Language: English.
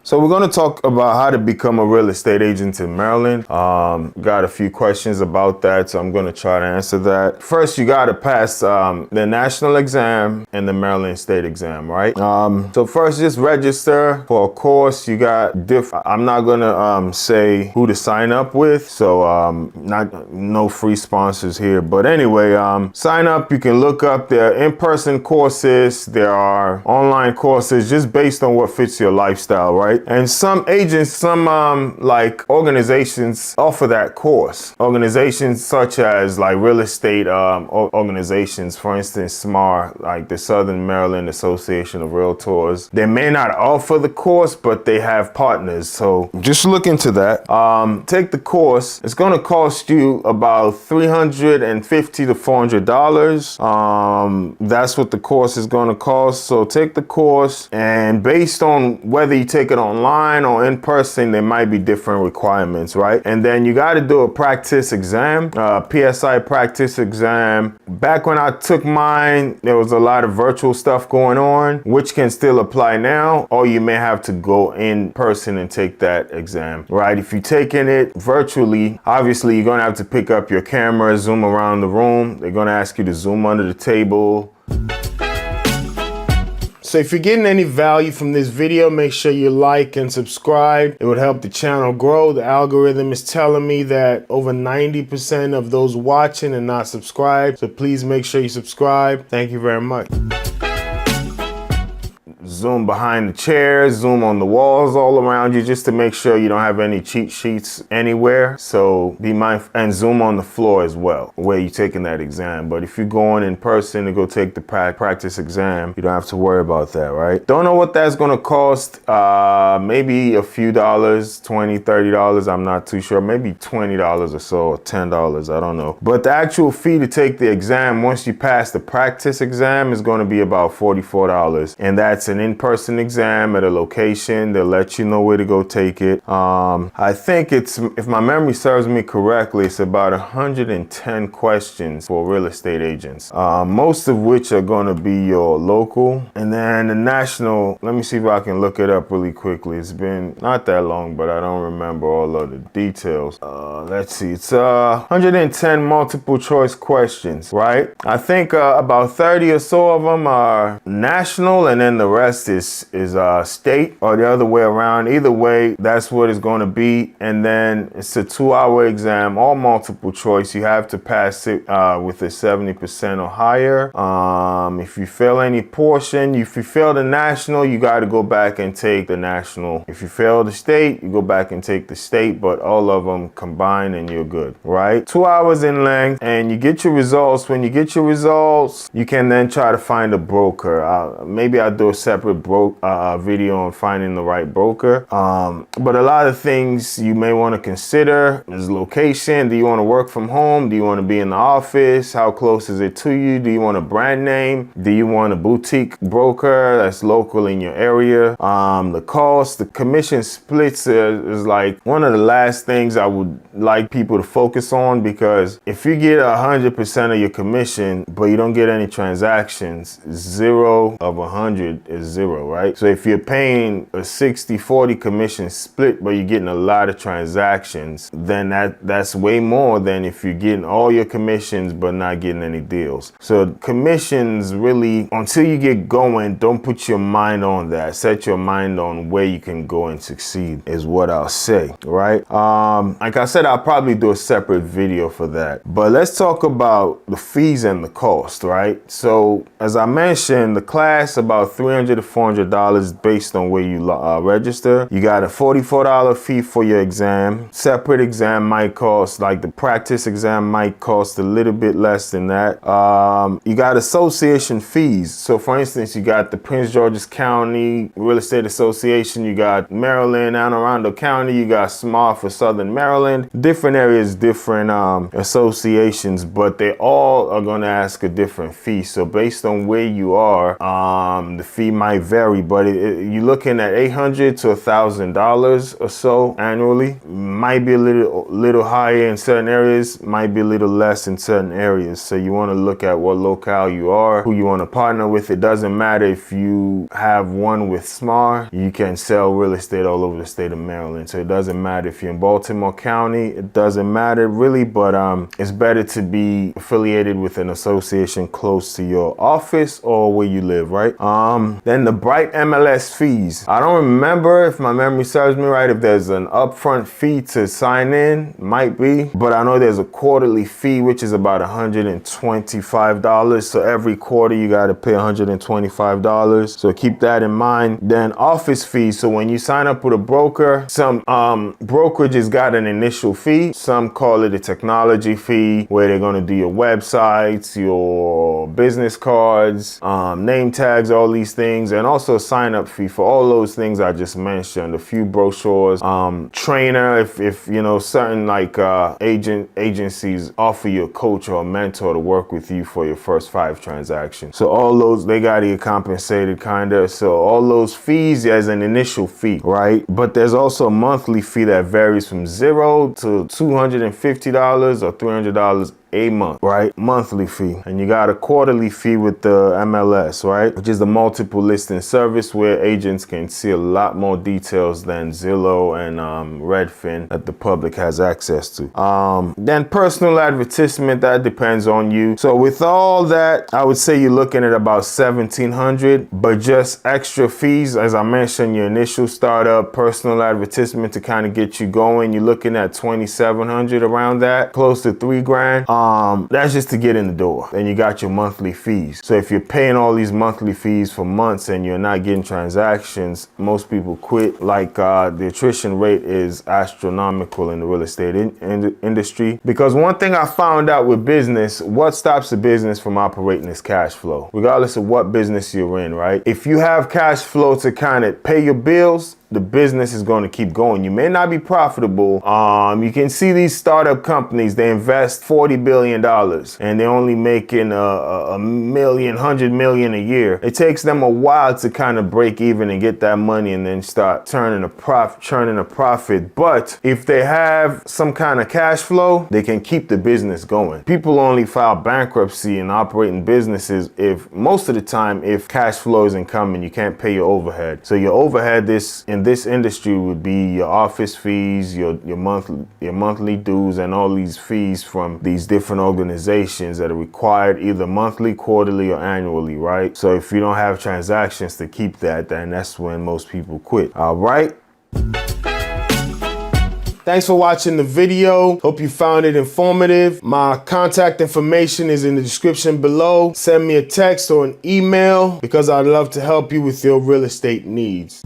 So we're going to talk about how to become a real estate agent in Maryland. Got a few questions about that, so I'm going to try to answer that. First, you got to pass the national exam and the Maryland state exam, right? So first, just register for a course. You got I'm not going to say who to sign up with, so no free sponsors here. But anyway, sign up. You can look up their in-person courses. There are online courses just based on what fits your lifestyle, right? And some agents, like organizations offer that course. Organizations such as like real estate organizations, for instance, SMAR, like the Southern Maryland Association of Realtors. They may not offer the course, but they have partners. So just look into that. Take the course. It's going to cost you about $350 to $400. That's what the course is going to cost. So take the course, and based on whether you take it online or in person, there might be different requirements, right? And then you got to do a practice exam, PSI practice exam. Back when I took mine, there was a lot of virtual stuff going on, which can still apply now, or you may have to go in person and take that exam, right? If you're taking it virtually, obviously you're going to have to pick up your camera, zoom around the room. They're going to ask you to zoom under the table. So if you're getting any value from this video, make sure you like and subscribe. It would help the channel grow. The algorithm is telling me that over 90% of those watching are not subscribed. So please make sure you subscribe. Thank you very much. Zoom behind the chairs, zoom on the walls all around you, just to make sure you don't have any cheat sheets anywhere. So be mindful, and zoom on the floor as well, where you're taking that exam. But if you're going in person to go take the practice exam, you don't have to worry about that, right? Don't know what that's going to cost. Maybe a few dollars, $20, $30. I'm not too sure. Maybe $20 or so, or $10. I don't know. But the actual fee to take the exam, once you pass the practice exam, is going to be about $44. And that's an in-person exam at a location. They'll let you know where to go take it. I think it's, if my memory serves me correctly, it's about 110 questions for real estate agents, most of which are going to be your local. And then the national, let me see if I can look it up really quickly. It's been not that long, but I don't remember all of the details. Let's see, it's 110 multiple choice questions, right? I think about 30 or so of them are national, and then the rest is state, or the other way around. Either way, that's what it's going to be. And then it's a 2-hour exam, all multiple choice. You have to pass it with a 70% or higher. If you fail any portion, if you fail the national, you got to go back and take the national. If you fail the state, you go back and take the state, but all of them combined and you're good, right? 2 hours in length, and you get your results. When you get your results, you can then try to find a broker. Maybe I'll do a separate video on finding the right broker. But a lot of things you may want to consider is location. Do you want to work from home? Do you want to be in the office? How close is it to you? Do you want a brand name? Do you want a boutique broker that's local in your area? The cost, the commission splits is like one of the last things I would like people to focus on, because if you get 100% of your commission, but you don't get any transactions, 0 of 100 is 0, right? So if you're paying a 60-40 commission split, but you're getting a lot of transactions, then that's way more than if you're getting all your commissions but not getting any deals. So commissions, really, until you get going, don't put your mind on that. Set your mind on where you can go and succeed, is what I'll say, right? Like I said, I'll probably do a separate video for that. But let's talk about the fees and the cost, right? So as I mentioned, the class about $300 to $400 based on where you register. You got a $44 fee for your exam. Separate exam might cost, like the practice exam might cost a little bit less than that. You got association fees. So for instance, you got the Prince George's County Real Estate Association, you got Maryland, Anne Arundel County, you got SMAR for Southern Maryland. Different areas, different associations, but they all are going to ask a different fee. So based on where you are, the fee might might vary, but you're looking at $800 to $1,000 or so annually. Might be a little higher in certain areas, might be a little less in certain areas. So you want to look at what locale you are, who you want to partner with. It doesn't matter if you have one with SMAR, you can sell real estate all over the state of Maryland. So it doesn't matter if you're in Baltimore County, it doesn't matter really, but it's better to be affiliated with an association close to your office or where you live, right? Then the Bright MLS fees. I don't remember, if my memory serves me right, if there's an upfront fee to sign in, might be, but I know there's a quarterly fee, which is about $125. So every quarter you got to pay $125. So keep that in mind. Then office fees. So when you sign up with a broker, some brokerages got an initial fee. Some call it a technology fee, where they're going to do your websites, your business cards, name tags, all these things, and also a sign up fee for all those things I just mentioned. A few brochures, trainer, if you know, certain like agencies offer you a coach or a mentor to work with you for your first 5 transactions. So all those, they got to get compensated kinda. So all those fees as an initial fee, right? But there's also a monthly fee that varies from $0 to $250 or $300 a month, right? Monthly fee. And you got a quarterly fee with the MLS, right? Which is the multiple listing service, where agents can see a lot more details than Zillow and Redfin that the public has access to. Then personal advertisement, that depends on you. So with all that, I would say you're looking at about $1,700, but just extra fees, as I mentioned, your initial startup, personal advertisement to kind of get you going, you're looking at $2,700, around that, close to $3,000. That's just to get in the door. Then you got your monthly fees. So if you're paying all these monthly fees for months and you're not getting transactions, most people quit. Like the attrition rate is astronomical in the real estate industry. Because one thing I found out with business, what stops a business from operating is cash flow, regardless of what business you're in, right? If you have cash flow to kind of pay your bills, the business is going to keep going. You may not be profitable. You can see these startup companies, they invest $40 billion and they're only making $100 million a year. It takes them a while to kind of break even and get that money and then start churning a profit. But if they have some kind of cash flow, they can keep the business going. People only file bankruptcy and operating businesses if, most of the time, if cash flow isn't coming, you can't pay your overhead. So your overhead in this industry would be your office fees, your monthly dues, and all these fees from these different organizations that are required either monthly, quarterly, or annually, right? So if you don't have transactions to keep that, then that's when most people quit. All right. Thanks for watching the video. Hope you found it informative. My contact information is in the description below. Send me a text or an email because I'd love to help you with your real estate needs.